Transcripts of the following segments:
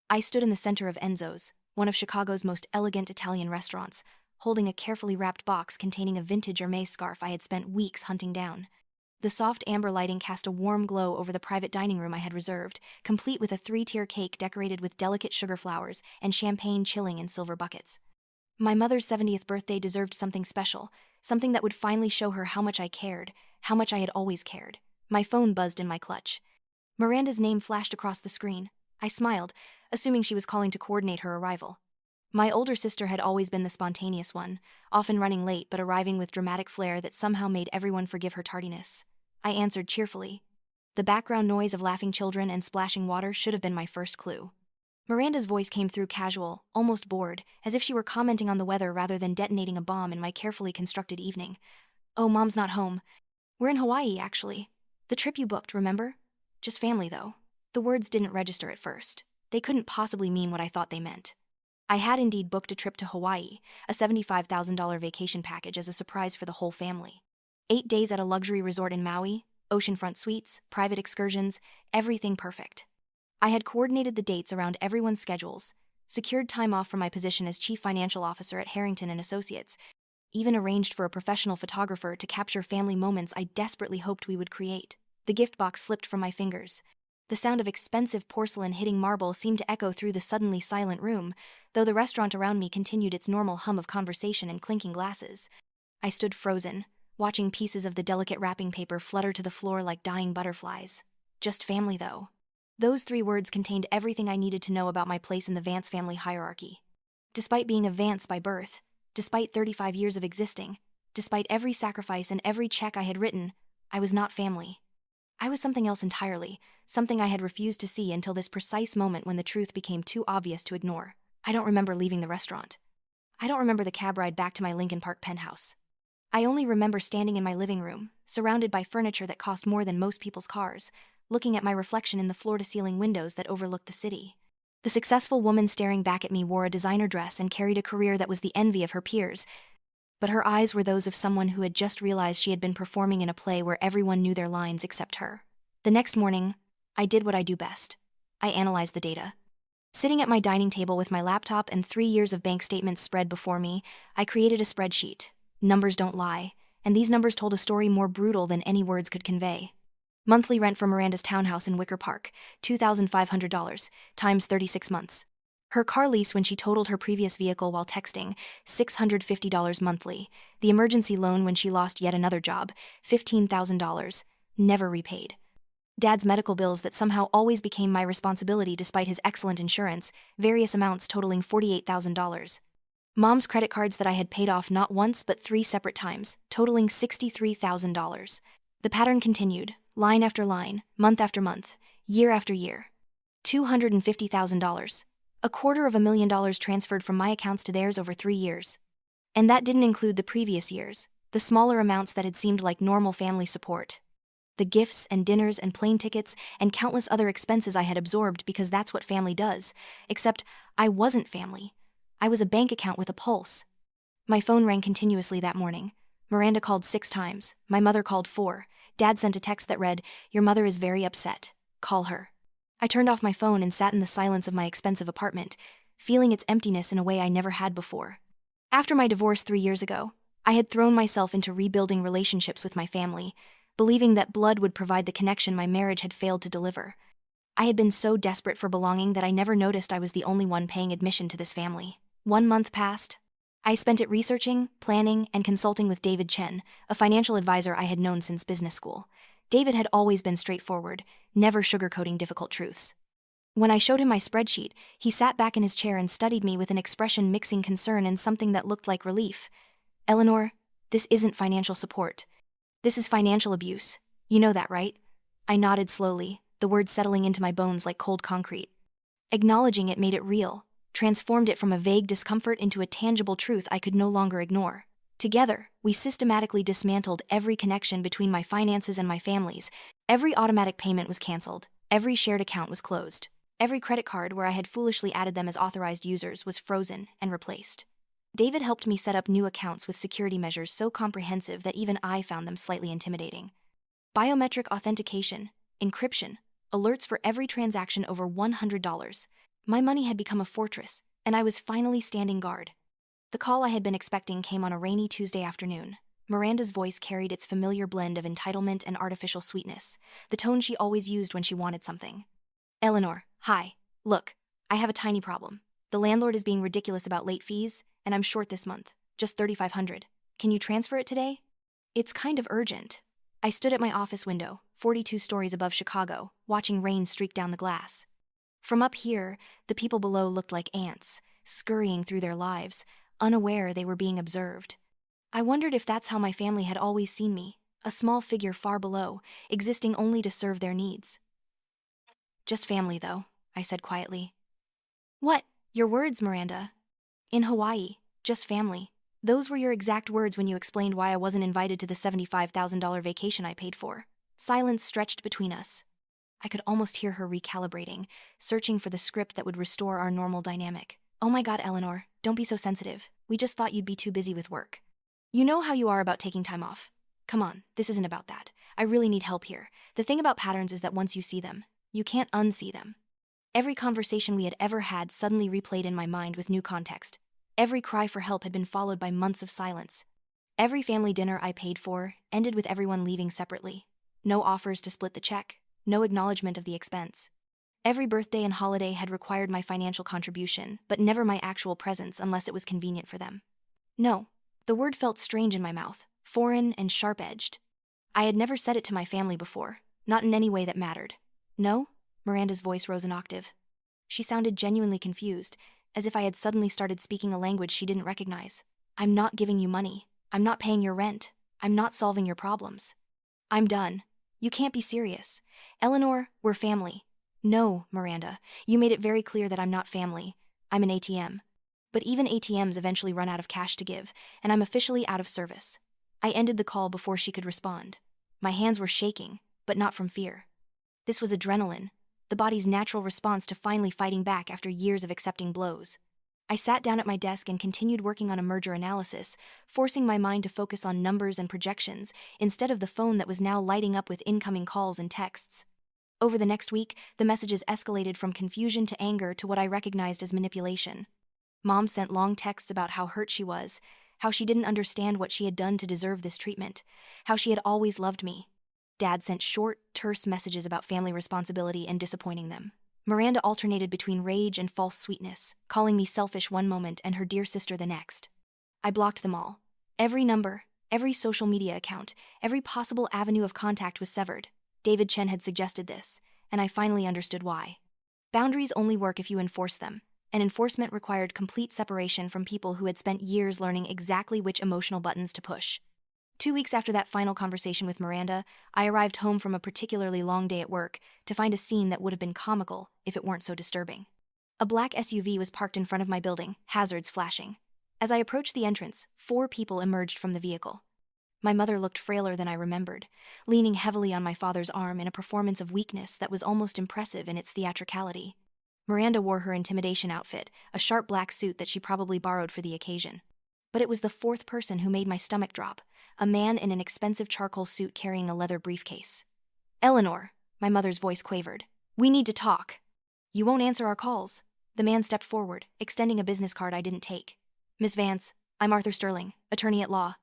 I stood in the center of Enzo's, one of Chicago's most elegant Italian restaurants, holding a carefully wrapped box containing a vintage Hermes scarf I had spent weeks hunting down. The soft amber lighting cast a warm glow over the private dining room I had reserved, complete with a three-tier cake decorated with delicate sugar flowers and champagne chilling in silver buckets. My mother's 70th birthday deserved something special, something that would finally show her how much I cared, how much I had always cared. My phone buzzed in my clutch. Miranda's name flashed across the screen. I smiled, assuming she was calling to coordinate her arrival. My older sister had always been the spontaneous one, often running late but arriving with dramatic flair that somehow made everyone forgive her tardiness. I answered cheerfully. The background noise of laughing children and splashing water should have been my first clue. Miranda's voice came through casual, almost bored, as if she were commenting on the weather rather than detonating a bomb in my carefully constructed evening. "Oh, Mom's not home. We're in Hawaii, actually. The trip you booked, remember? Just family, though." The words didn't register at first. They couldn't possibly mean what I thought they meant. I had indeed booked a trip to Hawaii, a $75,000 vacation package as a surprise for the whole family. 8 days at a luxury resort in Maui, oceanfront suites, private excursions, everything perfect. I had coordinated the dates around everyone's schedules, secured time off for my position as chief financial officer at Harrington and Associates, even arranged for a professional photographer to capture family moments I desperately hoped we would create. The gift box slipped from my fingers. The sound of expensive porcelain hitting marble seemed to echo through the suddenly silent room, though the restaurant around me continued its normal hum of conversation and clinking glasses. I stood frozen, watching pieces of the delicate wrapping paper flutter to the floor like dying butterflies. Just family, though. Those 3 words contained everything I needed to know about my place in the Vance family hierarchy. Despite being a Vance by birth, despite 35 years of existing, despite every sacrifice and every check I had written, I was not family. I was something else entirely, something I had refused to see until this precise moment when the truth became too obvious to ignore. I don't remember leaving the restaurant. I don't remember the cab ride back to my Lincoln Park penthouse. I only remember standing in my living room, surrounded by furniture that cost more than most people's cars, looking at my reflection in the floor-to-ceiling windows that overlooked the city. The successful woman staring back at me wore a designer dress and carried a career that was the envy of her peers, but her eyes were those of someone who had just realized she had been performing in a play where everyone knew their lines except her. The next morning, I did what I do best. I analyzed the data. Sitting at my dining table with my laptop and 3 years of bank statements spread before me, I created a spreadsheet. Numbers don't lie, and these numbers told a story more brutal than any words could convey. Monthly rent for Miranda's townhouse in Wicker Park, $2,500, times 36 months. Her car lease when she totaled her previous vehicle while texting, $650 monthly. The emergency loan when she lost yet another job, $15,000, never repaid. Dad's medical bills that somehow always became my responsibility despite his excellent insurance, various amounts totaling $48,000. Mom's credit cards that I had paid off not once but 3 separate times, totaling $63,000. The pattern continued, line after line, month after month, year after year. $250,000. $250,000 transferred from my accounts to theirs over 3 years. And that didn't include the previous years, the smaller amounts that had seemed like normal family support. The gifts and dinners and plane tickets and countless other expenses I had absorbed because that's what family does, except I wasn't family. I was a bank account with a pulse. My phone rang continuously that morning. Miranda called 6 times, my mother called 4. Dad sent a text that read, "Your mother is very upset. Call her." I turned off my phone and sat in the silence of my expensive apartment, feeling its emptiness in a way I never had before. After my divorce 3 years ago, I had thrown myself into rebuilding relationships with my family, believing that blood would provide the connection my marriage had failed to deliver. I had been so desperate for belonging that I never noticed I was the only one paying admission to this family. 1 month passed. I spent it researching, planning, and consulting with David Chen, a financial advisor I had known since business school. David had always been straightforward, never sugarcoating difficult truths. When I showed him my spreadsheet, he sat back in his chair and studied me with an expression mixing concern and something that looked like relief. "Eleanor, this isn't financial support. This is financial abuse. You know that, right?" I nodded slowly, the words settling into my bones like cold concrete. Acknowledging it made it real, transformed it from a vague discomfort into a tangible truth I could no longer ignore. Together, we systematically dismantled every connection between my finances and my family's. Every automatic payment was canceled. Every shared account was closed. Every credit card where I had foolishly added them as authorized users was frozen and replaced. David helped me set up new accounts with security measures so comprehensive that even I found them slightly intimidating. Biometric authentication, encryption, alerts for every transaction over $100. My money had become a fortress, and I was finally standing guard. The call I had been expecting came on a rainy Tuesday afternoon. Miranda's voice carried its familiar blend of entitlement and artificial sweetness, the tone she always used when she wanted something. Eleanor, hi. Look, I have a tiny problem. The landlord is being ridiculous about late fees, and I'm short this month, just $3,500. Can you transfer it today? It's kind of urgent. I stood at my office window, 42 stories above Chicago, watching rain streak down the glass. From up here, the people below looked like ants, scurrying through their lives, unaware they were being observed. I wondered if that's how my family had always seen me, a small figure far below, existing only to serve their needs. Just family, though, I said quietly. What? Your words, Miranda. In Hawaii, just family. Those were your exact words when you explained why I wasn't invited to the $75,000 vacation I paid for. Silence stretched between us. I could almost hear her recalibrating, searching for the script that would restore our normal dynamic. Oh my God, Eleanor, don't be so sensitive. We just thought you'd be too busy with work. You know how you are about taking time off. Come on, this isn't about that. I really need help here. The thing about patterns is that once you see them, you can't unsee them. Every conversation we had ever had suddenly replayed in my mind with new context. Every cry for help had been followed by months of silence. Every family dinner I paid for ended with everyone leaving separately. No offers to split the check, no acknowledgement of the expense. Every birthday and holiday had required my financial contribution, but never my actual presence unless it was convenient for them. No, the word felt strange in my mouth, foreign and sharp-edged. I had never said it to my family before, not in any way that mattered. No? Miranda's voice rose an octave. She sounded genuinely confused, as if I had suddenly started speaking a language she didn't recognize. I'm not giving you money. I'm not paying your rent. I'm not solving your problems. I'm done. You can't be serious. Eleanor, we're family. No, Miranda, you made it very clear that I'm not family. I'm an ATM. But even ATMs eventually run out of cash to give, and I'm officially out of service. I ended the call before she could respond. My hands were shaking, but not from fear. This was adrenaline, the body's natural response to finally fighting back after years of accepting blows. I sat down at my desk and continued working on a merger analysis, forcing my mind to focus on numbers and projections instead of the phone that was now lighting up with incoming calls and texts. Over the next week, the messages escalated from confusion to anger to what I recognized as manipulation. Mom sent long texts about how hurt she was, how she didn't understand what she had done to deserve this treatment, how she had always loved me. Dad sent short, terse messages about family responsibility and disappointing them. Miranda alternated between rage and false sweetness, calling me selfish one moment and her dear sister the next. I blocked them all. Every number, every social media account, every possible avenue of contact was severed. David Chen had suggested this, and I finally understood why. Boundaries only work if you enforce them, and enforcement required complete separation from people who had spent years learning exactly which emotional buttons to push. 2 weeks after that final conversation with Miranda, I arrived home from a particularly long day at work to find a scene that would have been comical if it weren't so disturbing. A black SUV was parked in front of my building, hazards flashing. As I approached the entrance, 4 people emerged from the vehicle. My mother looked frailer than I remembered, leaning heavily on my father's arm in a performance of weakness that was almost impressive in its theatricality. Miranda wore her intimidation outfit, a sharp black suit that she probably borrowed for the occasion. But it was the 4th person who made my stomach drop, a man in an expensive charcoal suit carrying a leather briefcase. Eleanor, my mother's voice quavered. We need to talk. You won't answer our calls. The man stepped forward, extending a business card I didn't take. Miss Vance, I'm Arthur Sterling, attorney at law.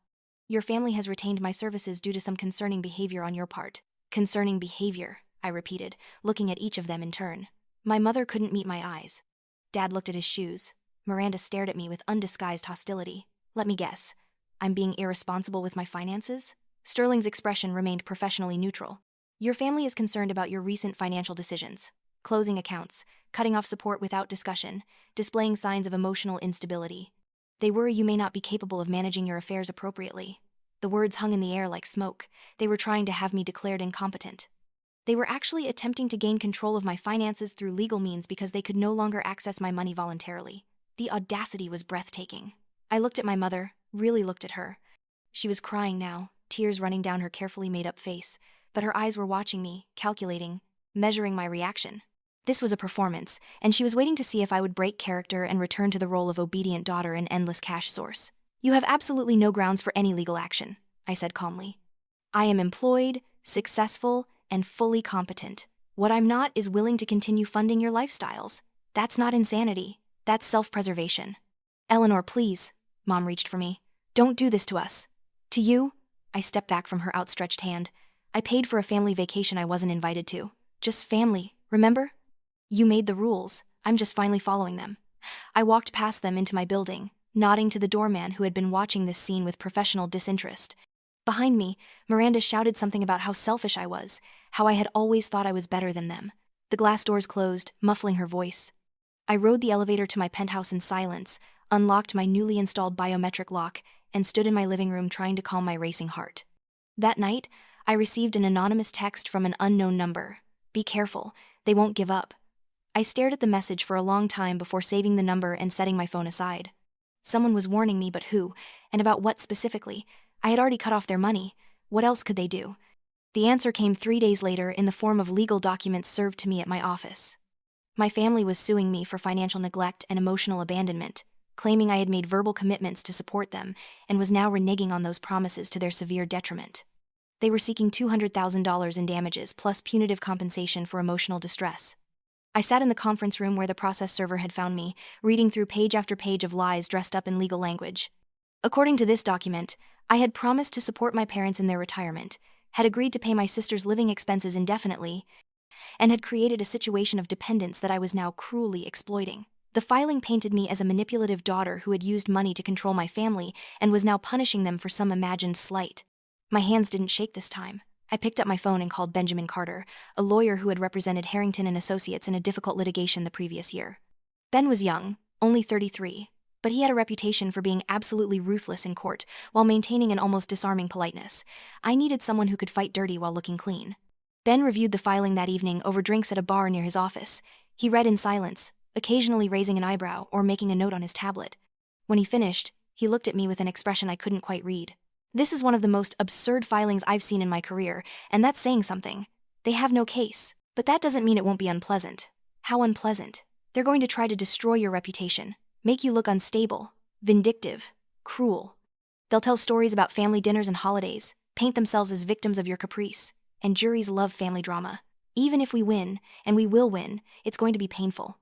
Your family has retained my services due to some concerning behavior on your part. Concerning behavior, I repeated, looking at each of them in turn. My mother couldn't meet my eyes. Dad looked at his shoes. Miranda stared at me with undisguised hostility. Let me guess. I'm being irresponsible with my finances? Sterling's expression remained professionally neutral. Your family is concerned about your recent financial decisions. Closing accounts, cutting off support without discussion, displaying signs of emotional instability. They worry you may not be capable of managing your affairs appropriately. The words hung in the air like smoke. They were trying to have me declared incompetent. They were actually attempting to gain control of my finances through legal means because they could no longer access my money voluntarily. The audacity was breathtaking. I looked at my mother, really looked at her. She was crying now, tears running down her carefully made-up face, but her eyes were watching me, calculating, measuring my reaction. This was a performance, and she was waiting to see if I would break character and return to the role of obedient daughter and endless cash source. You have absolutely no grounds for any legal action, I said calmly. I am employed, successful, and fully competent. What I'm not is willing to continue funding your lifestyles. That's not insanity. That's self-preservation. Eleanor, please. Mom reached for me. Don't do this to us. To you? I stepped back from her outstretched hand. I paid for a family vacation I wasn't invited to. Just family, remember? You made the rules. I'm just finally following them. I walked past them into my building, nodding to the doorman who had been watching this scene with professional disinterest. Behind me, Miranda shouted something about how selfish I was, how I had always thought I was better than them. The glass doors closed, muffling her voice. I rode the elevator to my penthouse in silence, unlocked my newly installed biometric lock, and stood in my living room trying to calm my racing heart. That night, I received an anonymous text from an unknown number. Be careful, they won't give up. I stared at the message for a long time before saving the number and setting my phone aside. Someone was warning me, but who, and about what specifically? I had already cut off their money. What else could they do? The answer came 3 days later in the form of legal documents served to me at my office. My family was suing me for financial neglect and emotional abandonment, claiming I had made verbal commitments to support them and was now reneging on those promises to their severe detriment. They were seeking $200,000 in damages plus punitive compensation for emotional distress. I sat in the conference room where the process server had found me, reading through page after page of lies dressed up in legal language. According to this document, I had promised to support my parents in their retirement, had agreed to pay my sister's living expenses indefinitely, and had created a situation of dependence that I was now cruelly exploiting. The filing painted me as a manipulative daughter who had used money to control my family and was now punishing them for some imagined slight. My hands didn't shake this time. I picked up my phone and called Benjamin Carter, a lawyer who had represented Harrington and Associates in a difficult litigation the previous year. Ben was young, only 33, but he had a reputation for being absolutely ruthless in court while maintaining an almost disarming politeness. I needed someone who could fight dirty while looking clean. Ben reviewed the filing that evening over drinks at a bar near his office. He read in silence, occasionally raising an eyebrow or making a note on his tablet. When he finished, he looked at me with an expression I couldn't quite read. This is one of the most absurd filings I've seen in my career, and that's saying something. They have no case, but that doesn't mean it won't be unpleasant. How unpleasant? They're going to try to destroy your reputation, make you look unstable, vindictive, cruel. They'll tell stories about family dinners and holidays, paint themselves as victims of your caprice, and juries love family drama. Even if we win, and we will win, it's going to be painful.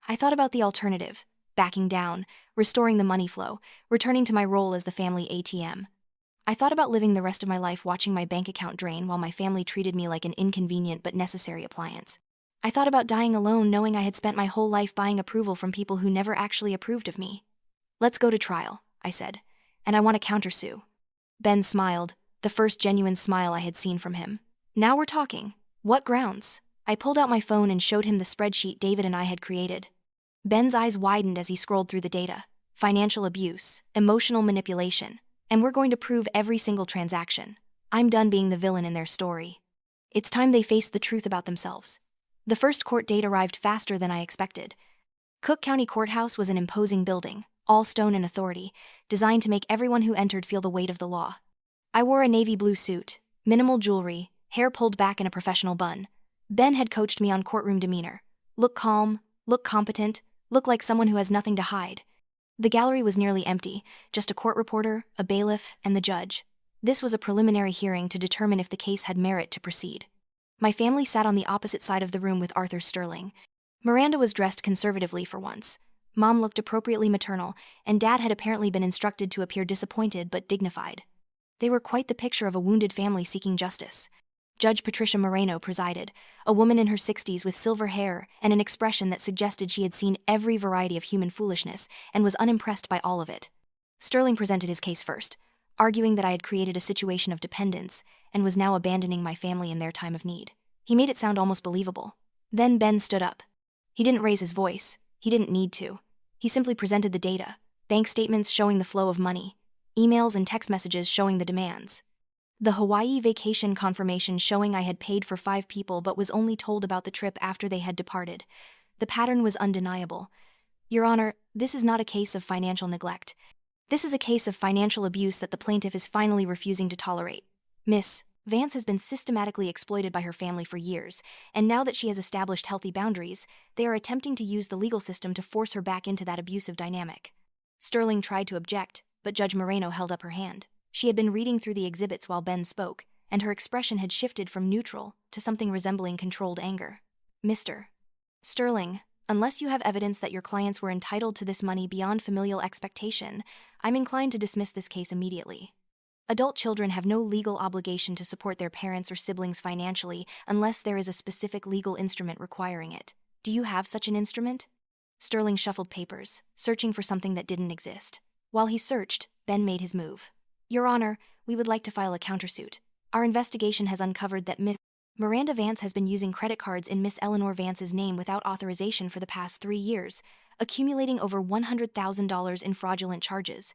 I thought about the alternative, backing down, restoring the money flow, returning to my role as the family ATM. I thought about living the rest of my life watching my bank account drain while my family treated me like an inconvenient but necessary appliance. I thought about dying alone knowing I had spent my whole life buying approval from people who never actually approved of me. Let's go to trial, I said, and I want to countersue. Ben smiled, the first genuine smile I had seen from him. Now we're talking. What grounds? I pulled out my phone and showed him the spreadsheet David and I had created. Ben's eyes widened as he scrolled through the data. Financial abuse, emotional manipulation, and we're going to prove every single transaction. I'm done being the villain in their story. It's time they faced the truth about themselves. The first court date arrived faster than I expected. Cook County Courthouse was an imposing building, all stone and authority, designed to make everyone who entered feel the weight of the law. I wore a navy blue suit, minimal jewelry, hair pulled back in a professional bun. Ben had coached me on courtroom demeanor. Look calm, look competent, look like someone who has nothing to hide. The gallery was nearly empty, just a court reporter, a bailiff, and the judge. This was a preliminary hearing to determine if the case had merit to proceed. My family sat on the opposite side of the room with Arthur Sterling. Miranda was dressed conservatively for once. Mom looked appropriately maternal, and Dad had apparently been instructed to appear disappointed but dignified. They were quite the picture of a wounded family seeking justice. Judge Patricia Moreno presided, a woman in her 60s with silver hair and an expression that suggested she had seen every variety of human foolishness and was unimpressed by all of it. Sterling presented his case first, arguing that I had created a situation of dependence and was now abandoning my family in their time of need. He made it sound almost believable. Then Ben stood up. He didn't raise his voice. He didn't need to. He simply presented the data, bank statements showing the flow of money, emails and text messages showing the demands. The Hawaii vacation confirmation showing I had paid for 5 people but was only told about the trip after they had departed. The pattern was undeniable. Your Honor, this is not a case of financial neglect. This is a case of financial abuse that the plaintiff is finally refusing to tolerate. Miss Vance has been systematically exploited by her family for years, and now that she has established healthy boundaries, they are attempting to use the legal system to force her back into that abusive dynamic. Sterling tried to object, but Judge Moreno held up her hand. She had been reading through the exhibits while Ben spoke, and her expression had shifted from neutral to something resembling controlled anger. Mr. Sterling, Unless you have evidence that your clients were entitled to this money beyond familial expectation, I'm inclined to dismiss this case immediately. Adult children have no legal obligation to support their parents or siblings financially unless there is a specific legal instrument requiring it. Do you have such an instrument? Sterling shuffled papers, searching for something that didn't exist. While he searched, Ben made his move. Your Honor, we would like to file a countersuit. Our investigation has uncovered that Miss Miranda Vance has been using credit cards in Miss Eleanor Vance's name without authorization for the past 3 years, accumulating over $100,000 in fraudulent charges.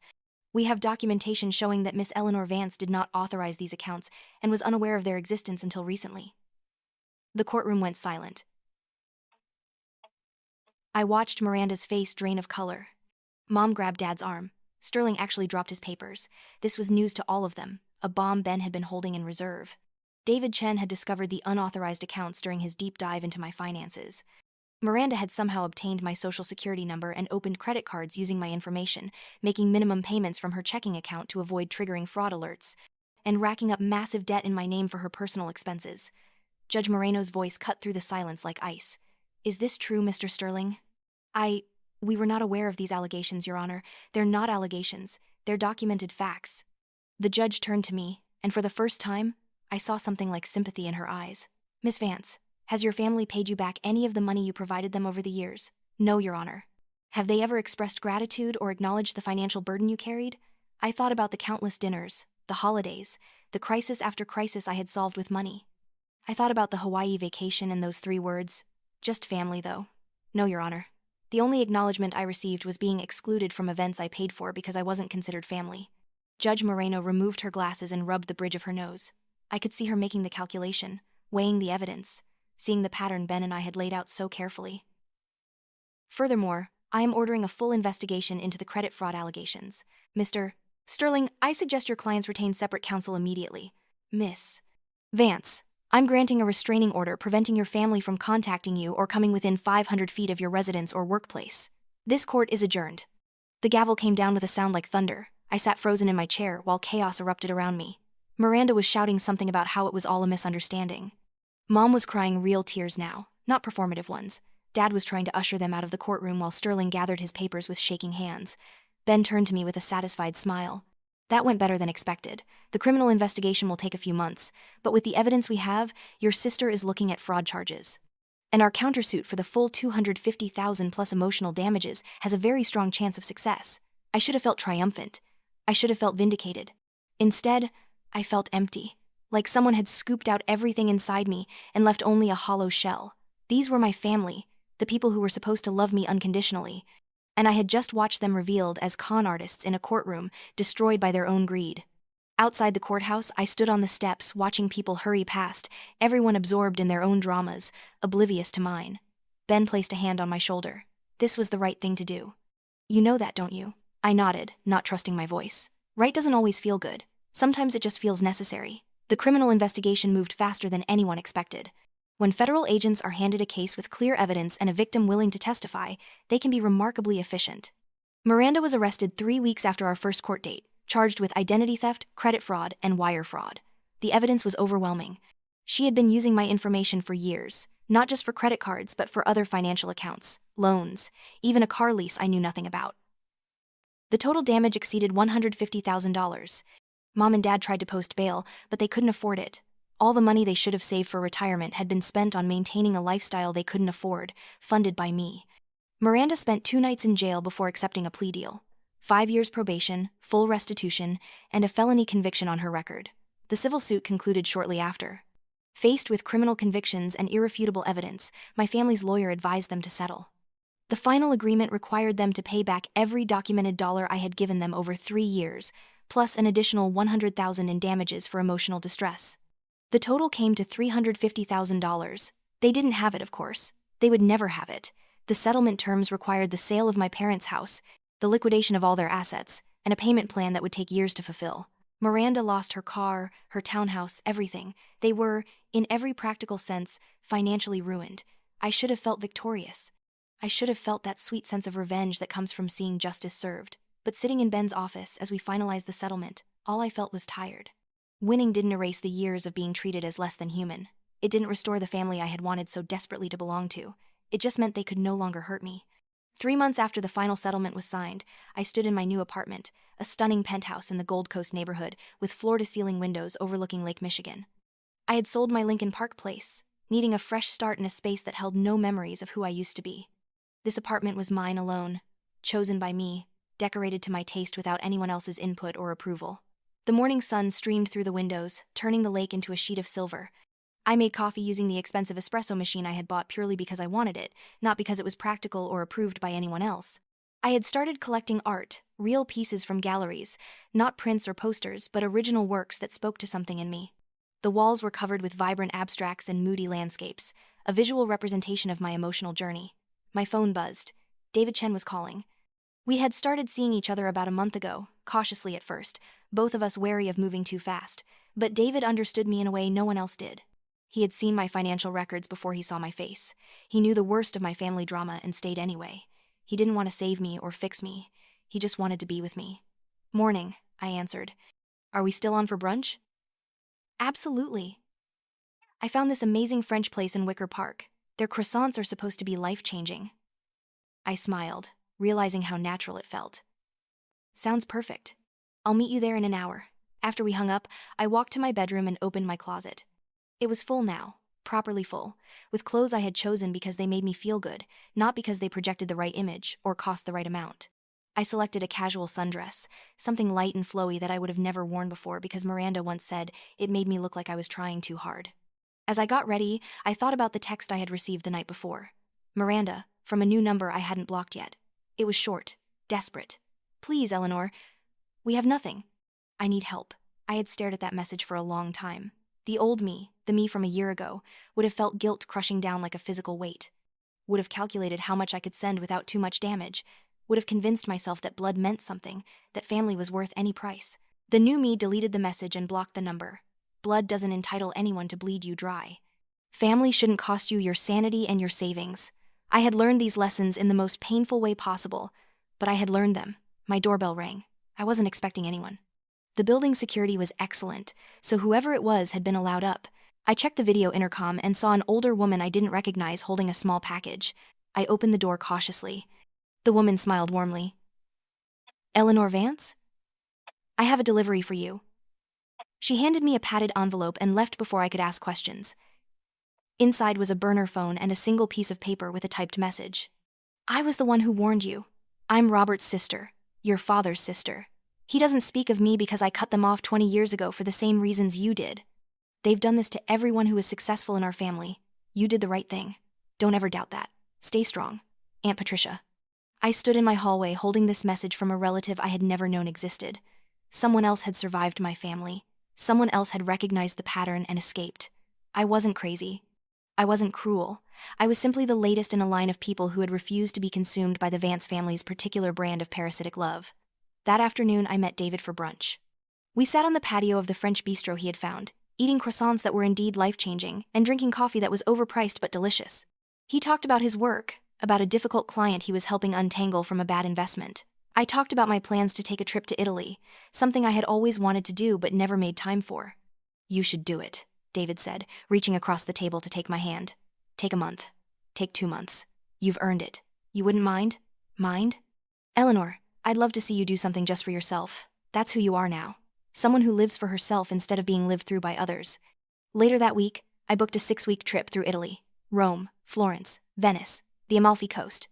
We have documentation showing that Miss Eleanor Vance did not authorize these accounts and was unaware of their existence until recently. The courtroom went silent. I watched Miranda's face drain of color. Mom grabbed Dad's arm. Sterling actually dropped his papers. This was news to all of them, a bomb Ben had been holding in reserve. David Chen had discovered the unauthorized accounts during his deep dive into my finances. Miranda had somehow obtained my social security number and opened credit cards using my information, making minimum payments from her checking account to avoid triggering fraud alerts, and racking up massive debt in my name for her personal expenses. Judge Moreno's voice cut through the silence like ice. Is this true, Mr. Sterling? We were not aware of these allegations, Your Honor. They're not allegations. They're documented facts. The judge turned to me, and for the first time, I saw something like sympathy in her eyes. Miss Vance, has your family paid you back any of the money you provided them over the years? No, Your Honor. Have they ever expressed gratitude or acknowledged the financial burden you carried? I thought about the countless dinners, the holidays, the crisis after crisis I had solved with money. I thought about the Hawaii vacation and those 3 words. Just family, though. No, Your Honor. The only acknowledgement I received was being excluded from events I paid for because I wasn't considered family. Judge Moreno removed her glasses and rubbed the bridge of her nose. I could see her making the calculation, weighing the evidence, seeing the pattern Ben and I had laid out so carefully. Furthermore, I am ordering a full investigation into the credit fraud allegations. Mr. Sterling, I suggest your clients retain separate counsel immediately. Miss Vance, I'm granting a restraining order preventing your family from contacting you or coming within 500 feet of your residence or workplace. This court is adjourned. The gavel came down with a sound like thunder. I sat frozen in my chair while chaos erupted around me. Miranda was shouting something about how it was all a misunderstanding. Mom was crying real tears now, not performative ones. Dad was trying to usher them out of the courtroom while Sterling gathered his papers with shaking hands. Ben turned to me with a satisfied smile. That went better than expected. The criminal investigation will take a few months, but with the evidence we have, your sister is looking at fraud charges. And our countersuit for the full $250,000 plus emotional damages has a very strong chance of success. I should have felt triumphant. I should have felt vindicated. Instead, I felt empty, like someone had scooped out everything inside me and left only a hollow shell. These were my family, the people who were supposed to love me unconditionally, and I had just watched them revealed as con artists in a courtroom, destroyed by their own greed. Outside the courthouse, I stood on the steps, watching people hurry past, everyone absorbed in their own dramas, oblivious to mine. Ben placed a hand on my shoulder. This was the right thing to do. You know that, don't you? I nodded, not trusting my voice. Right doesn't always feel good. Sometimes it just feels necessary. The criminal investigation moved faster than anyone expected. When federal agents are handed a case with clear evidence and a victim willing to testify, they can be remarkably efficient. Miranda was arrested 3 weeks after our first court date, charged with identity theft, credit fraud, and wire fraud. The evidence was overwhelming. She had been using my information for years, not just for credit cards but for other financial accounts, loans, even a car lease I knew nothing about. The total damage exceeded $150,000. Mom and Dad tried to post bail, but they couldn't afford it. All the money they should have saved for retirement had been spent on maintaining a lifestyle they couldn't afford, funded by me. Miranda spent 2 nights in jail before accepting a plea deal. 5 years probation, full restitution, and a felony conviction on her record. The civil suit concluded shortly after. Faced with criminal convictions and irrefutable evidence, my family's lawyer advised them to settle. The final agreement required them to pay back every documented dollar I had given them over 3 years, plus an additional $100,000 in damages for emotional distress. The total came to $350,000. They didn't have it, of course. They would never have it. The settlement terms required the sale of my parents' house, the liquidation of all their assets, and a payment plan that would take years to fulfill. Miranda lost her car, her townhouse, everything. They were, in every practical sense, financially ruined. I should have felt victorious. I should have felt that sweet sense of revenge that comes from seeing justice served. But sitting in Ben's office as we finalized the settlement, all I felt was tired. Winning didn't erase the years of being treated as less than human. It didn't restore the family I had wanted so desperately to belong to. It just meant they could no longer hurt me. 3 months after the final settlement was signed, I stood in my new apartment, a stunning penthouse in the Gold Coast neighborhood with floor-to-ceiling windows overlooking Lake Michigan. I had sold my Lincoln Park place, needing a fresh start in a space that held no memories of who I used to be. This apartment was mine alone, chosen by me, decorated to my taste without anyone else's input or approval. The morning sun streamed through the windows, turning the lake into a sheet of silver. I made coffee using the expensive espresso machine I had bought purely because I wanted it, not because it was practical or approved by anyone else. I had started collecting art, real pieces from galleries, not prints or posters, but original works that spoke to something in me. The walls were covered with vibrant abstracts and moody landscapes, a visual representation of my emotional journey. My phone buzzed. David Chen was calling. We had started seeing each other about a month ago, cautiously at first, both of us wary of moving too fast, but David understood me in a way no one else did. He had seen my financial records before he saw my face. He knew the worst of my family drama and stayed anyway. He didn't want to save me or fix me. He just wanted to be with me. "Morning," I answered. "Are we still on for brunch?" "Absolutely." I found this amazing French place in Wicker Park. Their croissants are supposed to be life-changing. I smiled, realizing how natural it felt. "Sounds perfect. I'll meet you there in an hour." After we hung up, I walked to my bedroom and opened my closet. It was full now, properly full, with clothes I had chosen because they made me feel good, not because they projected the right image or cost the right amount. I selected a casual sundress, something light and flowy that I would have never worn before because Miranda once said it made me look like I was trying too hard. As I got ready, I thought about the text I had received the night before. Miranda, from a new number I hadn't blocked yet. It was short, desperate. "Please, Eleanor. We have nothing. I need help." I had stared at that message for a long time. The old me, the me from a year ago, would have felt guilt crushing down like a physical weight. Would have calculated how much I could send without too much damage. Would have convinced myself that blood meant something, that family was worth any price. The new me deleted the message and blocked the number. Blood doesn't entitle anyone to bleed you dry. Family shouldn't cost you your sanity and your savings. I had learned these lessons in the most painful way possible, but I had learned them. My doorbell rang. I wasn't expecting anyone. The building's security was excellent, so whoever it was had been allowed up. I checked the video intercom and saw an older woman I didn't recognize holding a small package. I opened the door cautiously. The woman smiled warmly. "Eleanor Vance? I have a delivery for you." She handed me a padded envelope and left before I could ask questions. Inside was a burner phone and a single piece of paper with a typed message. "I was the one who warned you. I'm Robert's sister, your father's sister. He doesn't speak of me because I cut them off 20 years ago for the same reasons you did. They've done this to everyone who is successful in our family. You did the right thing. Don't ever doubt that. Stay strong. Aunt Patricia." I stood in my hallway holding this message from a relative I had never known existed. Someone else had survived my family. Someone else had recognized the pattern and escaped. I wasn't crazy. I wasn't cruel. I was simply the latest in a line of people who had refused to be consumed by the Vance family's particular brand of parasitic love. That afternoon, I met David for brunch. We sat on the patio of the French bistro he had found, eating croissants that were indeed life-changing and drinking coffee that was overpriced but delicious. He talked about his work, about a difficult client he was helping untangle from a bad investment. I talked about my plans to take a trip to Italy, something I had always wanted to do but never made time for. "You should do it," David said, reaching across the table to take my hand. "Take a month. Take 2 months. You've earned it. You wouldn't mind? Mind? Eleanor, I'd love to see you do something just for yourself. That's who you are now. Someone who lives for herself instead of being lived through by others." Later that week, I booked a 6-week trip through Italy. Rome, Florence, Venice, the Amalfi Coast.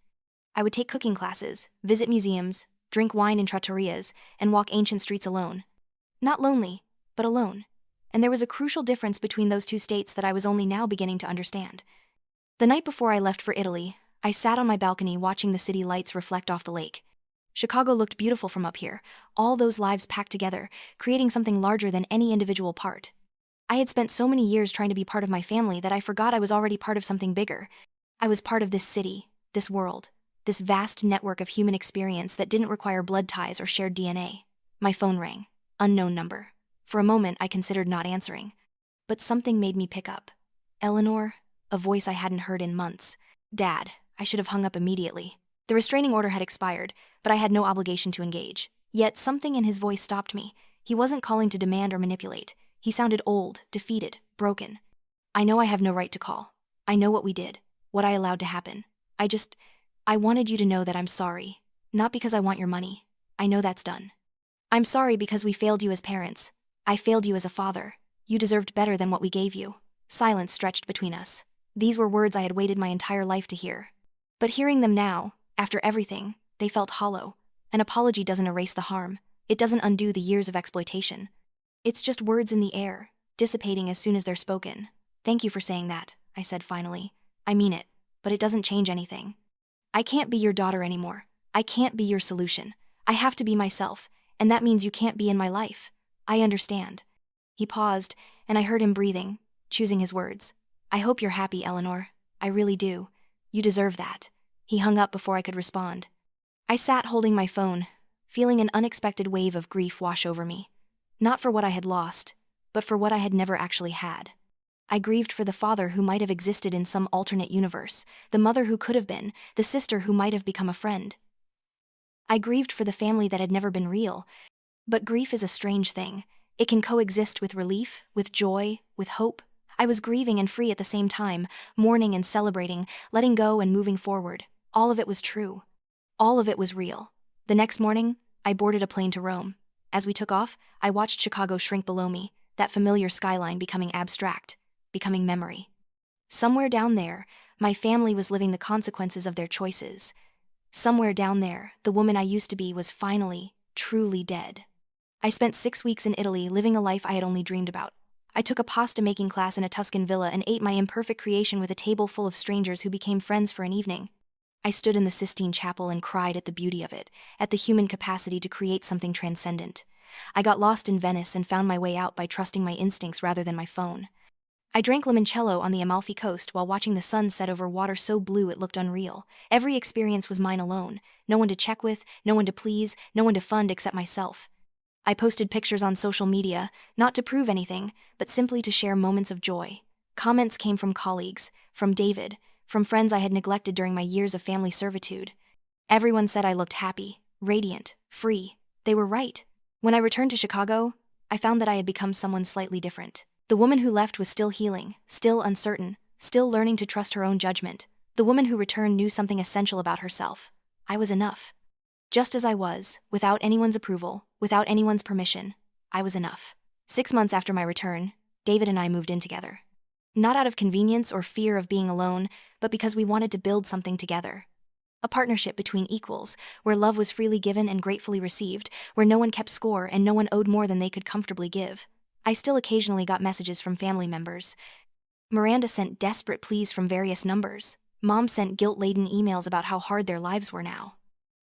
I would take cooking classes, visit museums, drink wine in trattorias, and walk ancient streets alone. Not lonely, but alone. And there was a crucial difference between those two states that I was only now beginning to understand. The night before I left for Italy, I sat on my balcony watching the city lights reflect off the lake. Chicago looked beautiful from up here, all those lives packed together, creating something larger than any individual part. I had spent so many years trying to be part of my family that I forgot I was already part of something bigger. I was part of this city, this world, this vast network of human experience that didn't require blood ties or shared DNA. My phone rang. Unknown number. For a moment, I considered not answering. But something made me pick up. "Eleanor," a voice I hadn't heard in months. "Dad," I should have hung up immediately. The restraining order had expired, but I had no obligation to engage. Yet something in his voice stopped me. He wasn't calling to demand or manipulate. He sounded old, defeated, broken. "I know I have no right to call. I know what we did. what I allowed to happen. I wanted you to know that I'm sorry. Not because I want your money. I know that's done. I'm sorry because we failed you as parents. I failed you as a father. You deserved better than what we gave you. Silence stretched between us. These were words I had waited my entire life to hear. But hearing them now, after everything, they felt hollow. An apology doesn't erase the harm. It doesn't undo the years of exploitation. It's just words in the air, dissipating as soon as they're spoken. Thank you for saying that, I said finally. I mean it, but it doesn't change anything. I can't be your daughter anymore. I can't be your solution. I have to be myself, and that means you can't be in my life. I understand. He paused, and I heard him breathing, choosing his words. I hope you're happy, Eleanor. I really do. You deserve that. He hung up before I could respond. I sat holding my phone, feeling an unexpected wave of grief wash over me. Not for what I had lost, but for what I had never actually had. I grieved for the father who might have existed in some alternate universe, the mother who could have been, the sister who might have become a friend. I grieved for the family that had never been real. But grief is a strange thing. It can coexist with relief, with joy, with hope. I was grieving and free at the same time, mourning and celebrating, letting go and moving forward. All of it was true. All of it was real. The next morning, I boarded a plane to Rome. As we took off, I watched Chicago shrink below me, that familiar skyline becoming abstract, becoming memory. Somewhere down there, my family was living the consequences of their choices. Somewhere down there, the woman I used to be was finally, truly dead. I spent 6 weeks in Italy living a life I had only dreamed about. I took a pasta-making class in a Tuscan villa and ate my imperfect creation with a table full of strangers who became friends for an evening. I stood in the Sistine Chapel and cried at the beauty of it, at the human capacity to create something transcendent. I got lost in Venice and found my way out by trusting my instincts rather than my phone. I drank limoncello on the Amalfi Coast while watching the sun set over water so blue it looked unreal. Every experience was mine alone. No one to check with, no one to please, no one to fund except myself. I posted pictures on social media, not to prove anything, but simply to share moments of joy. Comments came from colleagues, from David, from friends I had neglected during my years of family servitude. Everyone said I looked happy, radiant, free. They were right. When I returned to Chicago, I found that I had become someone slightly different. The woman who left was still healing, still uncertain, still learning to trust her own judgment. The woman who returned knew something essential about herself. I was enough. Just as I was, without anyone's approval, without anyone's permission, I was enough. 6 months after my return, David and I moved in together. Not out of convenience or fear of being alone, but because we wanted to build something together. A partnership between equals, where love was freely given and gratefully received, where no one kept score and no one owed more than they could comfortably give. I still occasionally got messages from family members. Miranda sent desperate pleas from various numbers. Mom sent guilt-laden emails about how hard their lives were now.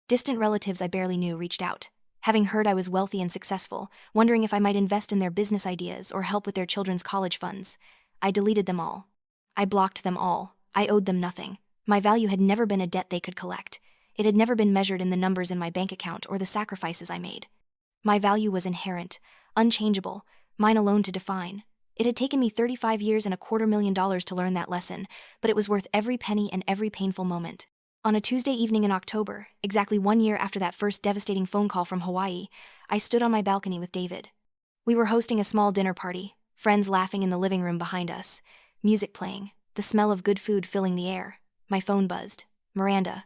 Distant relatives I barely knew reached out, having heard I was wealthy and successful, wondering if I might invest in their business ideas or help with their children's college funds. I deleted them all. I blocked them all. I owed them nothing. My value had never been a debt they could collect. It had never been measured in the numbers in my bank account or the sacrifices I made. My value was inherent, unchangeable, mine alone to define. It had taken me 35 years and $250,000 to learn that lesson, but it was worth every penny and every painful moment. On a Tuesday evening in October, exactly 1 year after that first devastating phone call from Hawaii, I stood on my balcony with David. We were hosting a small dinner party, friends laughing in the living room behind us, music playing, the smell of good food filling the air. My phone buzzed. Miranda.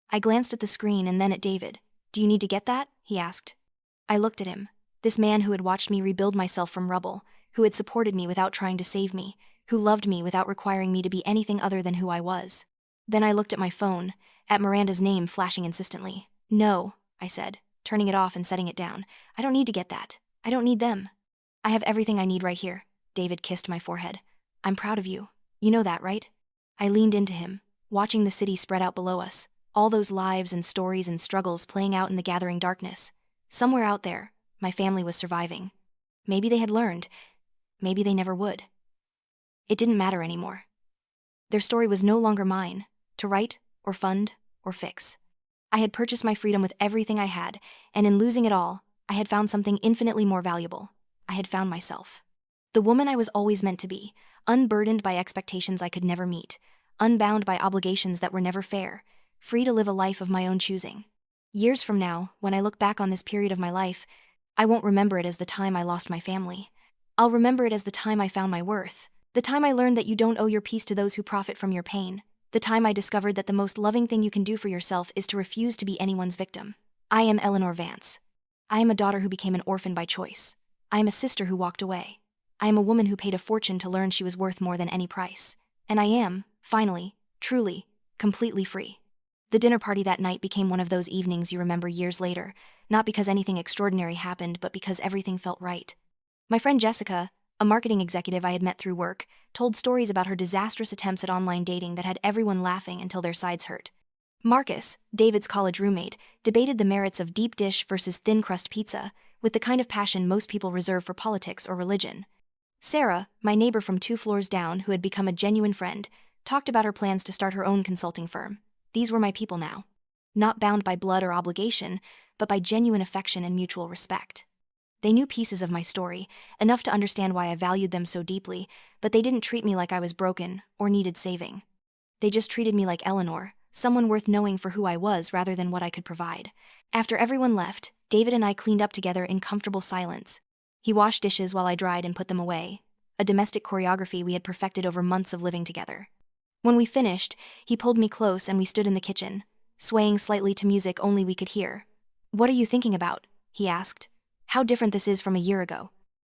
I glanced at the screen and then at David. "Do you need to get that?" he asked. I looked at him. This man who had watched me rebuild myself from rubble, who had supported me without trying to save me, who loved me without requiring me to be anything other than who I was. Then I looked at my phone, at Miranda's name flashing insistently. "No," I said, turning it off and setting it down. "I don't need to get that. I don't need them. I have everything I need right here." David kissed my forehead. "I'm proud of you. You know that, right?" I leaned into him, watching the city spread out below us, all those lives and stories and struggles playing out in the gathering darkness. Somewhere out there, my family was surviving. Maybe they had learned. Maybe they never would. It didn't matter anymore. Their story was no longer mine, to write, or fund, or fix. I had purchased my freedom with everything I had, and in losing it all, I had found something infinitely more valuable. I had found myself. The woman I was always meant to be, unburdened by expectations I could never meet, unbound by obligations that were never fair, free to live a life of my own choosing. Years from now, when I look back on this period of my life, I won't remember it as the time I lost my family. I'll remember it as the time I found my worth, the time I learned that you don't owe your peace to those who profit from your pain, The time I discovered that the most loving thing you can do for yourself is to refuse to be anyone's victim. I am Eleanor Vance. I am a daughter who became an orphan by choice. I am a sister who walked away. I am a woman who paid a fortune to learn she was worth more than any price. And I am, finally, truly, completely free. The dinner party that night became one of those evenings you remember years later, not because anything extraordinary happened, but because everything felt right. My friend Jessica, a marketing executive I had met through work, told stories about her disastrous attempts at online dating that had everyone laughing until their sides hurt. Marcus, David's college roommate, debated the merits of deep dish versus thin crust pizza, with the kind of passion most people reserve for politics or religion. Sarah, my neighbor from 2 floors down who had become a genuine friend, talked about her plans to start her own consulting firm. These were my people now. Not bound by blood or obligation, but by genuine affection and mutual respect. They knew pieces of my story, enough to understand why I valued them so deeply, but they didn't treat me like I was broken or needed saving. They just treated me like Eleanor, someone worth knowing for who I was rather than what I could provide. After everyone left, David and I cleaned up together in comfortable silence. He washed dishes while I dried and put them away, a domestic choreography we had perfected over months of living together. When we finished, he pulled me close and we stood in the kitchen, swaying slightly to music only we could hear. "What are you thinking about?" he asked. "How different this is from a year ago.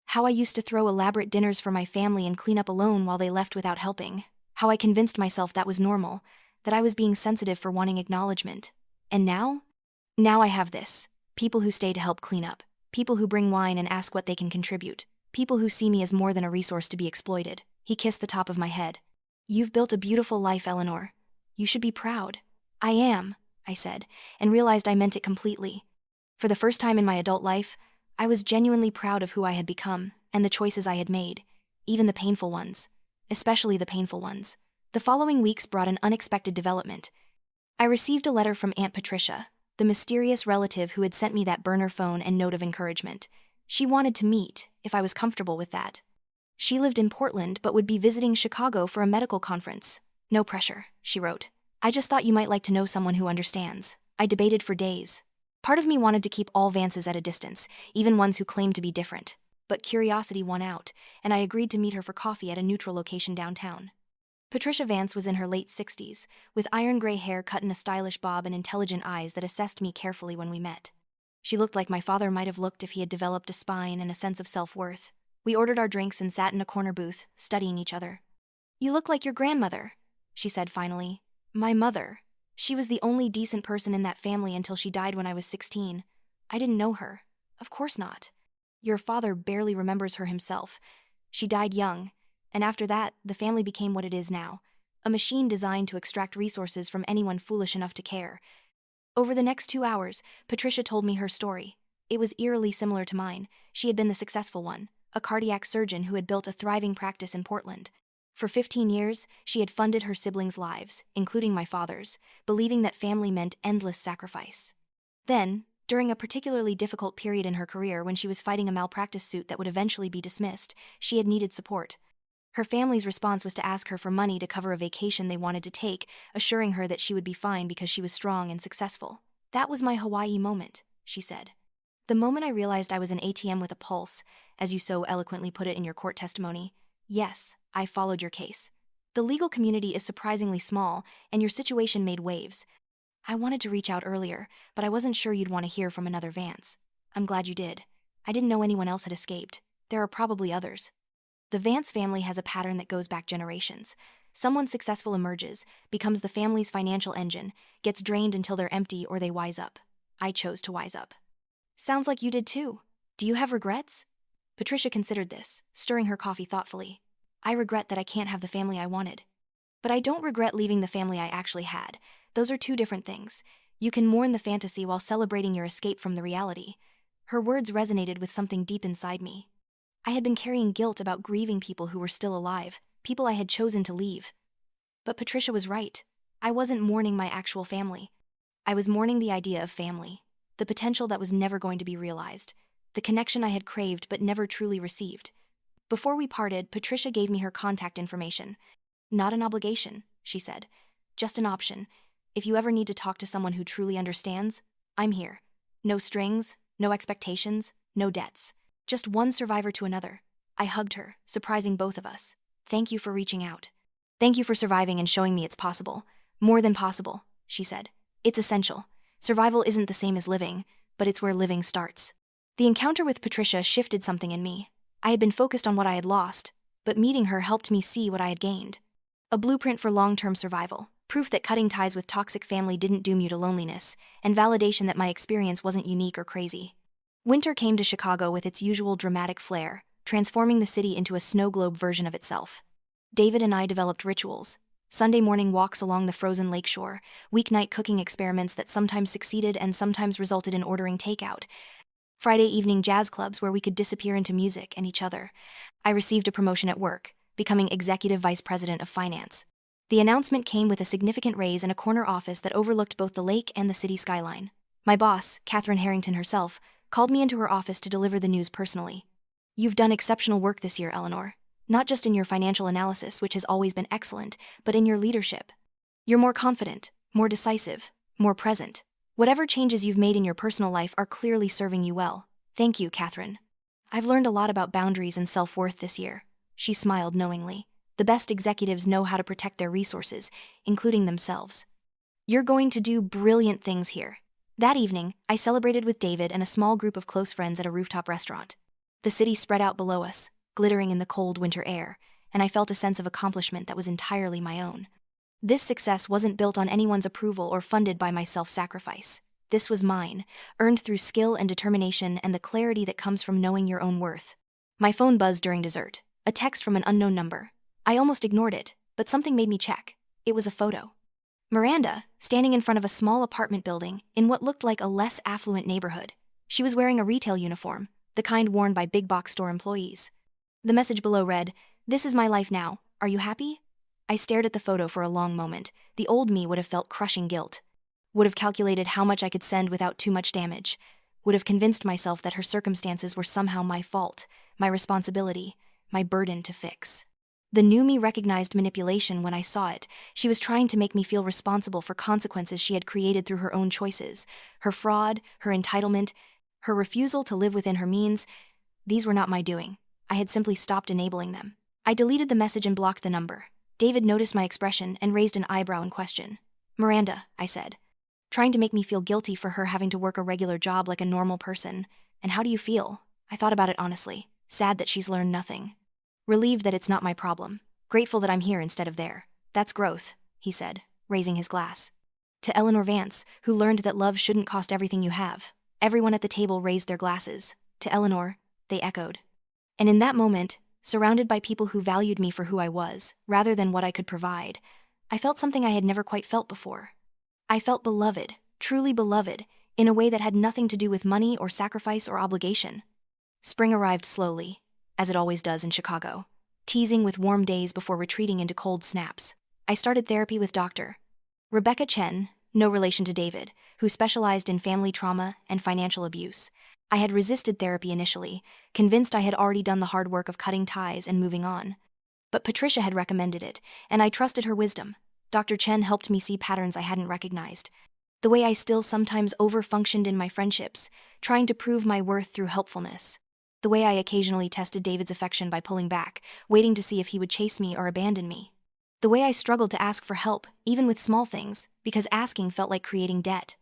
How I used to throw elaborate dinners for my family and clean up alone while they left without helping. How I convinced myself that was normal, that I was being sensitive for wanting acknowledgement. And now? Now I have this. People who stay to help clean up. People who bring wine and ask what they can contribute. People who see me as more than a resource to be exploited." He kissed the top of my head. "You've built a beautiful life, Eleanor. You should be proud." "I am," I said, and realized I meant it completely. For the first time in my adult life, I was genuinely proud of who I had become and the choices I had made, even the painful ones, especially the painful ones. The following weeks brought an unexpected development. I received a letter from Aunt Patricia, the mysterious relative who had sent me that burner phone and note of encouragement. She wanted to meet, if I was comfortable with that. She lived in Portland but would be visiting Chicago for a medical conference. "No pressure," she wrote. "I just thought you might like to know someone who understands." I debated for days. Part of me wanted to keep all Vances at a distance, even ones who claimed to be different. But curiosity won out, and I agreed to meet her for coffee at a neutral location downtown. Patricia Vance was in her late 60s, with iron-gray hair cut in a stylish bob and intelligent eyes that assessed me carefully when we met. She looked like my father might have looked if he had developed a spine and a sense of self-worth. We ordered our drinks and sat in a corner booth, studying each other. "You look like your grandmother," she said finally. "My mother. She was the only decent person in that family until she died when I was 16. I didn't know her. Of course not. Your father barely remembers her himself. She died young, and after that, the family became what it is now, a machine designed to extract resources from anyone foolish enough to care." Over the next 2 hours, Patricia told me her story. It was eerily similar to mine. She had been the successful one, a cardiac surgeon who had built a thriving practice in Portland. For 15 years, she had funded her siblings' lives, including my father's, believing that family meant endless sacrifice. Then, during a particularly difficult period in her career when she was fighting a malpractice suit that would eventually be dismissed, she had needed support. Her family's response was to ask her for money to cover a vacation they wanted to take, assuring her that she would be fine because she was strong and successful. "That was my Hawaii moment," she said. "The moment I realized I was an ATM with a pulse, as you so eloquently put it in your court testimony. Yes, I followed your case. The legal community is surprisingly small, and your situation made waves. I wanted to reach out earlier, but I wasn't sure you'd want to hear from another Vance. I'm glad you did. I didn't know anyone else had escaped. There are probably others." The Vance family has a pattern that goes back generations. Someone successful emerges, becomes the family's financial engine, gets drained until they're empty or they wise up. I chose to wise up. "Sounds like you did too. Do you have regrets?" Patricia considered this, stirring her coffee thoughtfully. "I regret that I can't have the family I wanted. But I don't regret leaving the family I actually had. Those are two different things. You can mourn the fantasy while celebrating your escape from the reality." Her words resonated with something deep inside me. I had been carrying guilt about grieving people who were still alive, people I had chosen to leave. But Patricia was right. I wasn't mourning my actual family. I was mourning the idea of family, the potential that was never going to be realized, the connection I had craved but never truly received. Before we parted, Patricia gave me her contact information. "Not an obligation," she said. "Just an option. If you ever need to talk to someone who truly understands, I'm here. No strings, no expectations, no debts. Just one survivor to another." I hugged her, surprising both of us. "Thank you for reaching out." Thank you for surviving and showing me it's possible. More than possible, she said. It's essential. Survival isn't the same as living, but it's where living starts. The encounter with Patricia shifted something in me. I had been focused on what I had lost, but meeting her helped me see what I had gained. A blueprint for long-term survival, proof that cutting ties with toxic family didn't doom you to loneliness, and validation that my experience wasn't unique or crazy. Winter came to Chicago with its usual dramatic flair, transforming the city into a snow globe version of itself. David and I developed rituals. Sunday morning walks along the frozen lakeshore, weeknight cooking experiments that sometimes succeeded and sometimes resulted in ordering takeout, Friday evening jazz clubs where we could disappear into music and each other. I received a promotion at work, becoming Executive Vice President of Finance. The announcement came with a significant raise and a corner office that overlooked both the lake and the city skyline. My boss, Catherine Harrington herself, called me into her office to deliver the news personally. You've done exceptional work this year, Eleanor. Not just in your financial analysis, which has always been excellent, but in your leadership. You're more confident, more decisive, more present. Whatever changes you've made in your personal life are clearly serving you well. Thank you, Catherine. I've learned a lot about boundaries and self-worth this year. She smiled knowingly. The best executives know how to protect their resources, including themselves. You're going to do brilliant things here. That evening, I celebrated with David and a small group of close friends at a rooftop restaurant. The city spread out below us, glittering in the cold winter air, and I felt a sense of accomplishment that was entirely my own. This success wasn't built on anyone's approval or funded by my self-sacrifice. This was mine, earned through skill and determination and the clarity that comes from knowing your own worth. My phone buzzed during dessert, a text from an unknown number. I almost ignored it, but something made me check. It was a photo. Miranda, standing in front of a small apartment building in what looked like a less affluent neighborhood. She was wearing a retail uniform, the kind worn by big box store employees. The message below read, "This is my life now. Are you happy?" I stared at the photo for a long moment. The old me would have felt crushing guilt. Would have calculated how much I could send without too much damage. Would have convinced myself that her circumstances were somehow my fault, my responsibility, my burden to fix. The new me recognized manipulation when I saw it. She was trying to make me feel responsible for consequences she had created through her own choices. Her fraud, her entitlement, her refusal to live within her means. These were not my doing. I had simply stopped enabling them. I deleted the message and blocked the number. David noticed my expression and raised an eyebrow in question. "Miranda," I said, trying to make me feel guilty for her having to work a regular job like a normal person. "And how do you feel?" I thought about it honestly, sad that she's learned nothing. Relieved that it's not my problem. Grateful that I'm here instead of there. "That's growth," he said, raising his glass. To Eleanor Vance, who learned that love shouldn't cost everything you have. Everyone at the table raised their glasses. To Eleanor, they echoed. And in that moment, surrounded by people who valued me for who I was, rather than what I could provide, I felt something I had never quite felt before. I felt beloved, truly beloved, in a way that had nothing to do with money or sacrifice or obligation. Spring arrived slowly, as it always does in Chicago, teasing with warm days before retreating into cold snaps. I started therapy with Dr. Rebecca Chen, no relation to David, who specialized in family trauma and financial abuse. I had resisted therapy initially, convinced I had already done the hard work of cutting ties and moving on. But Patricia had recommended it, and I trusted her wisdom. Dr. Chen helped me see patterns I hadn't recognized. The way I still sometimes overfunctioned in my friendships, trying to prove my worth through helpfulness. The way I occasionally tested David's affection by pulling back, waiting to see if he would chase me or abandon me. The way I struggled to ask for help, even with small things, because asking felt like creating debt.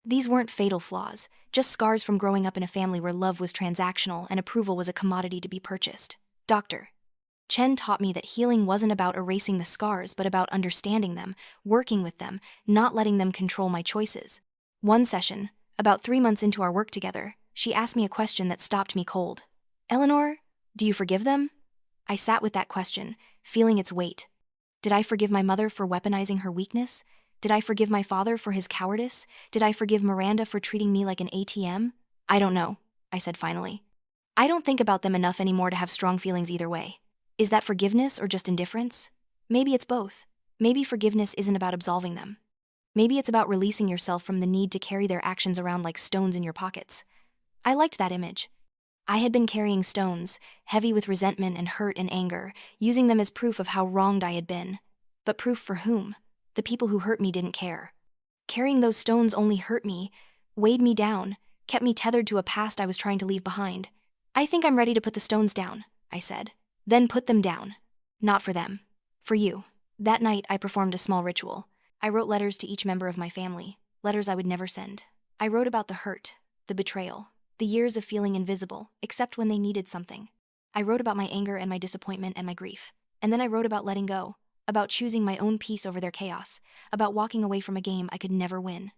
These weren't fatal flaws, just scars from growing up in a family where love was transactional and approval was a commodity to be purchased. Dr. Chen taught me that healing wasn't about erasing the scars but about understanding them, working with them, not letting them control my choices. One session, about 3 months into our work together, she asked me a question that stopped me cold. "Eleanor, do you forgive them?" I sat with that question, feeling its weight. Did I forgive my mother for weaponizing her weakness? Did I forgive my father for his cowardice? Did I forgive Miranda for treating me like an ATM? "I don't know," I said finally. "I don't think about them enough anymore to have strong feelings either way. Is that forgiveness or just indifference? Maybe it's both. Maybe forgiveness isn't about absolving them. Maybe it's about releasing yourself from the need to carry their actions around like stones in your pockets." I liked that image. I had been carrying stones, heavy with resentment and hurt and anger, using them as proof of how wronged I had been. But proof for whom? The people who hurt me didn't care. Carrying those stones only hurt me, weighed me down, kept me tethered to a past I was trying to leave behind. "I think I'm ready to put the stones down," I said. "Then put them down. Not for them. For you." That night, I performed a small ritual. I wrote letters to each member of my family, letters I would never send. I wrote about the hurt, the betrayal, the years of feeling invisible, except when they needed something. I wrote about my anger and my disappointment and my grief. And then I wrote about letting go, about choosing my own peace over their chaos, about walking away from a game I could never win.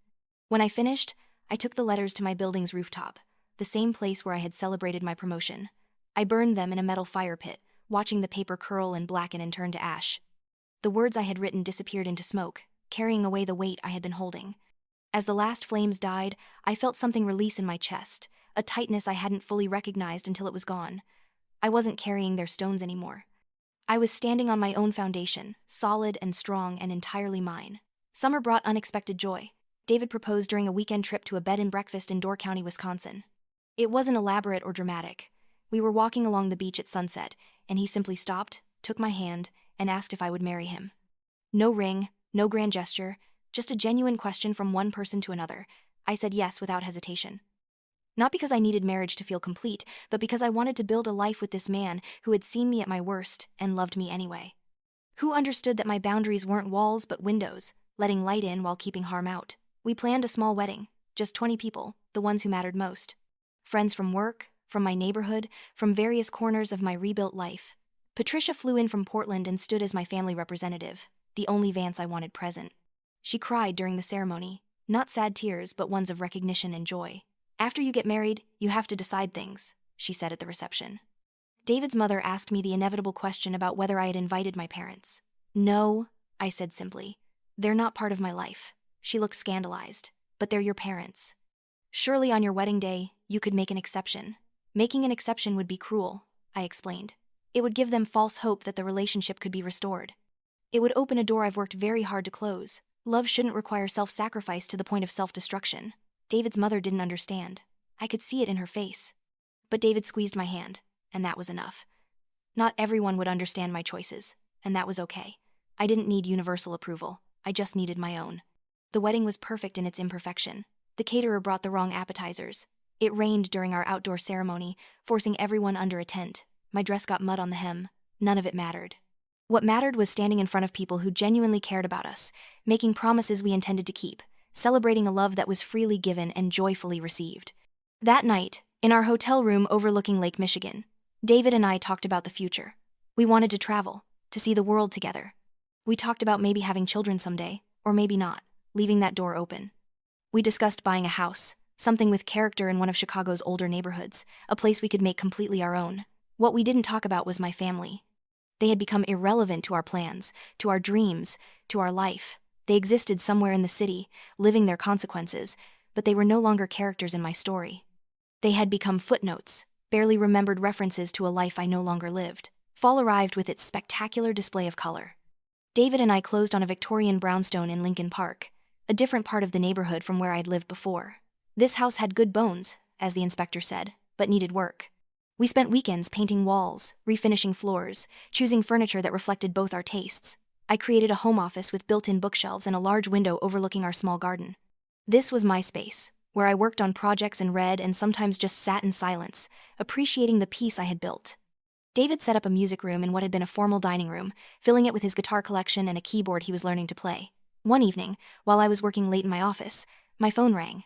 When I finished, I took the letters to my building's rooftop, the same place where I had celebrated my promotion. I burned them in a metal fire pit, watching the paper curl and blacken and turn to ash. The words I had written disappeared into smoke, carrying away the weight I had been holding. As the last flames died, I felt something release in my chest, a tightness I hadn't fully recognized until it was gone. I wasn't carrying their stones anymore. I was standing on my own foundation, solid and strong and entirely mine. Summer brought unexpected joy. David proposed during a weekend trip to a bed and breakfast in Door County, Wisconsin. It wasn't elaborate or dramatic. We were walking along the beach at sunset, and he simply stopped, took my hand, and asked if I would marry him. No ring, no grand gesture, just a genuine question from one person to another. I said yes without hesitation. Not because I needed marriage to feel complete, but because I wanted to build a life with this man who had seen me at my worst and loved me anyway. Who understood that my boundaries weren't walls but windows, letting light in while keeping harm out. We planned a small wedding, just 20 people, the ones who mattered most. Friends from work, from my neighborhood, from various corners of my rebuilt life. Patricia flew in from Portland and stood as my family representative, the only Vance I wanted present. She cried during the ceremony, not sad tears but ones of recognition and joy. After you get married, you have to decide things, she said at the reception. David's mother asked me the inevitable question about whether I had invited my parents. No, I said simply. They're not part of my life. She looked scandalized. But they're your parents. Surely on your wedding day, you could make an exception. Making an exception would be cruel, I explained. It would give them false hope that the relationship could be restored. It would open a door I've worked very hard to close. Love shouldn't require self-sacrifice to the point of self-destruction. David's mother didn't understand. I could see it in her face. But David squeezed my hand, and that was enough. Not everyone would understand my choices, and that was okay. I didn't need universal approval. I just needed my own. The wedding was perfect in its imperfection. The caterer brought the wrong appetizers. It rained during our outdoor ceremony, forcing everyone under a tent. My dress got mud on the hem. None of it mattered. What mattered was standing in front of people who genuinely cared about us, making promises we intended to keep, celebrating a love that was freely given and joyfully received. That night, in our hotel room overlooking Lake Michigan, David and I talked about the future. We wanted to travel, to see the world together. We talked about maybe having children someday, or maybe not, leaving that door open. We discussed buying a house, something with character in one of Chicago's older neighborhoods, a place we could make completely our own. What we didn't talk about was my family. They had become irrelevant to our plans, to our dreams, to our life. They existed somewhere in the city, living their consequences, but they were no longer characters in my story. They had become footnotes, barely remembered references to a life I no longer lived. Fall arrived with its spectacular display of color. David and I closed on a Victorian brownstone in Lincoln Park, a different part of the neighborhood from where I'd lived before. This house had good bones, as the inspector said, but needed work. We spent weekends painting walls, refinishing floors, choosing furniture that reflected both our tastes. I created a home office with built-in bookshelves and a large window overlooking our small garden. This was my space, where I worked on projects and read and sometimes just sat in silence, appreciating the peace I had built. David set up a music room in what had been a formal dining room, filling it with his guitar collection and a keyboard he was learning to play. One evening, while I was working late in my office, my phone rang.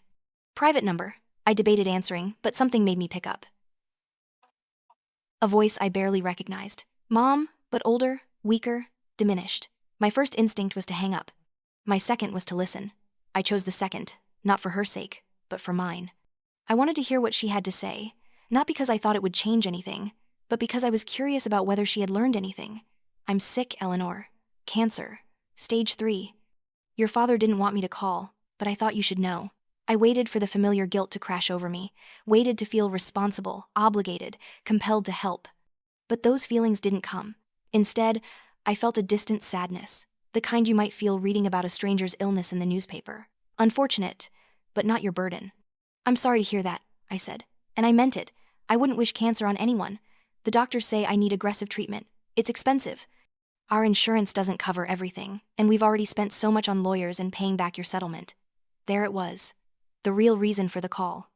Private number, I debated answering, but something made me pick up. A voice I barely recognized. Mom, but older, weaker, diminished. My first instinct was to hang up. My second was to listen. I chose the second, not for her sake, but for mine. I wanted to hear what she had to say, not because I thought it would change anything, but because I was curious about whether she had learned anything. I'm sick, Eleanor. Cancer. Stage 3. Your father didn't want me to call, but I thought you should know. I waited for the familiar guilt to crash over me, waited to feel responsible, obligated, compelled to help. But those feelings didn't come. Instead, I felt a distant sadness, the kind you might feel reading about a stranger's illness in the newspaper. Unfortunate, but not your burden. I'm sorry to hear that, I said. And I meant it. I wouldn't wish cancer on anyone. The doctors say I need aggressive treatment. It's expensive. Our insurance doesn't cover everything, and we've already spent so much on lawyers and paying back your settlement. There it was. The real reason for the call.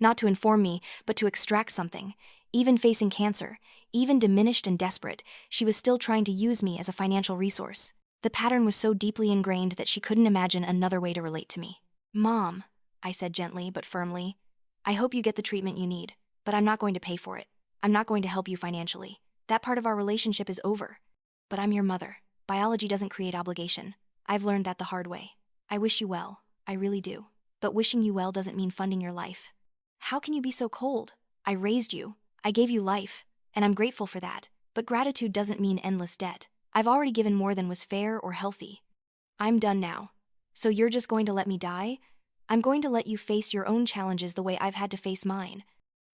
Not to inform me, but to extract something. Even facing cancer, even diminished and desperate, she was still trying to use me as a financial resource. The pattern was so deeply ingrained that she couldn't imagine another way to relate to me. "Mom," I said gently but firmly, "I hope you get the treatment you need, but I'm not going to pay for it. I'm not going to help you financially. That part of our relationship is over. But I'm your mother. Biology doesn't create obligation. I've learned that the hard way. I wish you well, I really do. But wishing you well doesn't mean funding your life. How can you be so cold? I raised you. I gave you life, and I'm grateful for that. But gratitude doesn't mean endless debt. I've already given more than was fair or healthy. I'm done now. So you're just going to let me die? I'm going to let you face your own challenges the way I've had to face mine.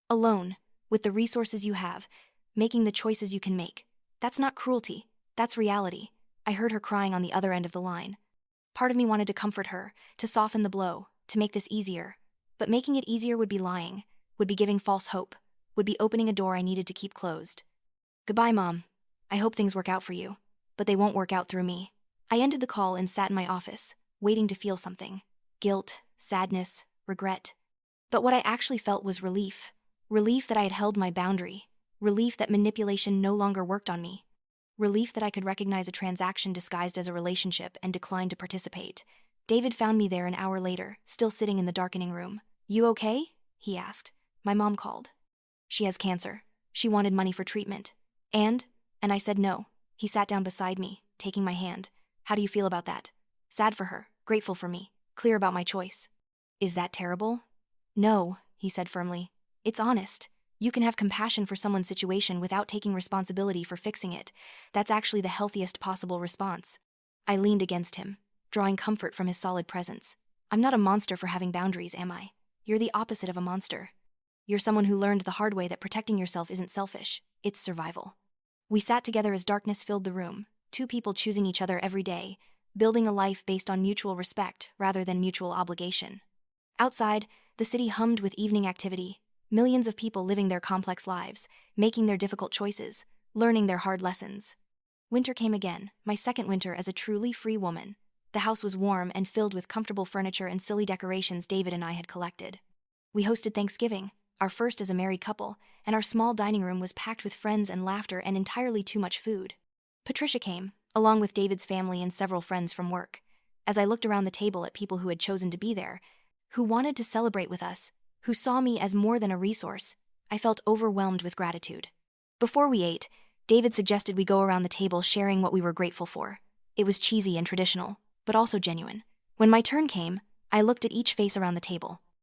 Alone, with the resources you have, making the choices you can make. That's not cruelty. That's reality." I heard her crying on the other end of the line. Part of me wanted to comfort her, to soften the blow, to make this easier. But making it easier would be lying, would be giving false hope, would be opening a door I needed to keep closed. "Goodbye, Mom. I hope things work out for you. But they won't work out through me." I ended the call and sat in my office, waiting to feel something. Guilt, sadness, regret. But what I actually felt was relief. Relief that I had held my boundary. Relief that manipulation no longer worked on me. Relief that I could recognize a transaction disguised as a relationship and decline to participate. David found me there an hour later, still sitting in the darkening room. "You okay?" he asked. "My mom called. She has cancer. She wanted money for treatment. And I said no." He sat down beside me, taking my hand. "How do you feel about that?" "Sad for her, grateful for me, clear about my choice." "Is that terrible?" "No," he said firmly. "It's honest. You can have compassion for someone's situation without taking responsibility for fixing it. That's actually the healthiest possible response." I leaned against him, drawing comfort from his solid presence. "I'm not a monster for having boundaries, am I? You're the opposite of a monster. You're someone who learned the hard way that protecting yourself isn't selfish, it's survival." We sat together as darkness filled the room, two people choosing each other every day, building a life based on mutual respect rather than mutual obligation. Outside, the city hummed with evening activity, millions of people living their complex lives, making their difficult choices, learning their hard lessons. Winter came again, my second winter as a truly free woman. The house was warm and filled with comfortable furniture and silly decorations David and I had collected. We hosted Thanksgiving, our first as a married couple, and our small dining room was packed with friends and laughter and entirely too much food. Patricia came, along with David's family and several friends from work. As I looked around the table at people who had chosen to be there, who wanted to celebrate with us, who saw me as more than a resource, I felt overwhelmed with gratitude. Before we ate, David suggested we go around the table sharing what we were grateful for. It was cheesy and traditional, but also genuine. When my turn came, I looked at each face around the table,